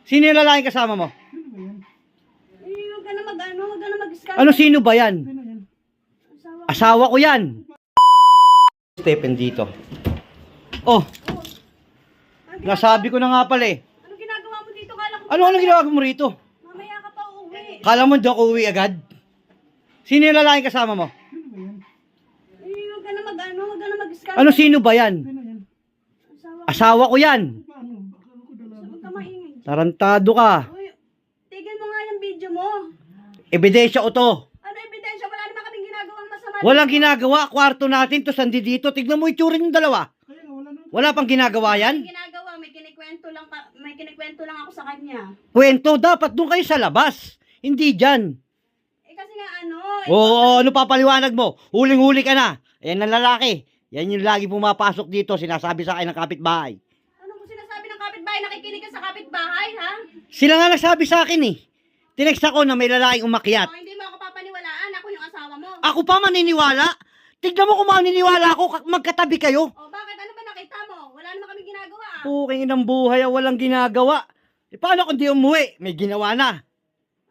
Sino yung lalaking kasama mo? Huwag ka na huwag ka na mag-scam. Ano, sino ba yan? Asawa ko yan. Stephen dito. Oh, nasabi ko na nga pala eh. Ano ginagawa mo dito? Kala ko Anong ginagawa mo rito? mamaya ka pa uuwi. Kala mo doon ako uwi agad? Sino yung lalaking kasama mo? Huwag ka na huwag ka na mag-scam. Ano, sino ba yan? Asawa ko yan. Huwag ka maingay. Tarantado ka. Uy, tigil mo nga yung video mo. Ebidensya ko to. Ano ebidensya? Wala naman kaming ginagawang masama. Walang ginagawa. Kwarto natin to, sandi dito. Tignan mo itsura ng dalawa. Wala pang ginagawa yan? May ginagawa, may kinikwento lang ako sa kanya. Kwento, dapat doon kayo sa labas. Hindi dyan. Eh kasi nga Oo, ano papaliwanag mo? Huling-huli ka na. Ayan ang lalaki. Yan yung lagi pumapasok dito, sinasabi sa akin ng kapitbahay. ano mo sinasabi ng kapitbahay? Nakikinig ka sa kapitbahay, ha? Sila nga nagsabi sa akin eh. Tinext ako na may lalaking umakyat. O, hindi mo ako papaniwalaan. Ako yung asawa mo. Ako pa maniniwala? Tignan mo kung maniniwala ako, magkatabi kayo. O bakit? Ano ba nakita mo? Wala naman kaming ginagawa. Puking inang buhay, walang ginagawa. E paano kung di umuwi? May ginawa na.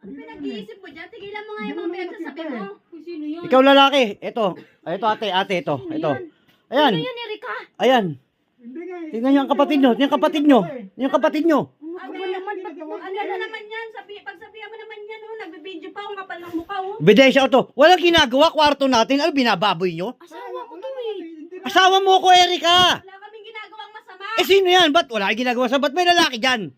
Ano pinag-iisip mo dyan? Tigilan mo nga yung mga pinagsasabi mo. Kung sino yun? Ikaw lalaki, ito. Ito ate, ito. Ayan. Sino yun, Erika? Ayan. Tingnan niyo ang kapatid nyo. Yung kapatid nyo. Yung kapatid nyo. Ano na naman yan? Pagsabihan mo naman yan, oh. Nagbibideo pa akong kapal ng mukha, oh. Ebidensya ko to. Walang ginagawa, kwarto natin. Ano binababoy nyo? Asawa ko to, eh. Asawa mo ko, Erika. Wala kaming ginagawang masama. Eh sino yan? Ba't wala kang ginagawa sa ba't may lalaki dyan?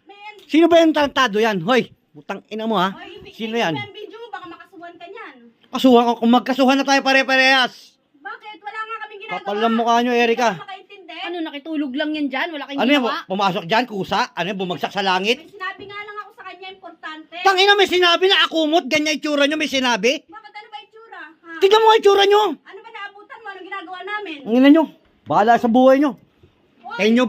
Men, Sino ba yung tarantado yan? Hoy, butang ina mo ha. Sino yan? Yung video mo, baka makasuhan ka niyan. Kasuhan, kung magkasuhan na tayo pare-parehas. Bakit? Wala nga kaming ginagawa. Kapal ng mukha nyo, Erika. Hindi ka makaintindi. Ano, nakitulog lang yan dyan? Wala kayong Ano yan? ginawa? Pumasok dyan, kusa? Ano yan? Bumagsak sa langit? May sinabi nga lang ako sa kanya, importante. Tangina, may sinabi na akumot. Ganyan itsura nyo, may sinabi. Bakit ano ba itsura? Ha? Tignan mo ang itsura nyo. Ano ba naabutan mo? Anong ginagawa namin? Ang ina nyo. Bahala sa buhay nyo. Kayo nyo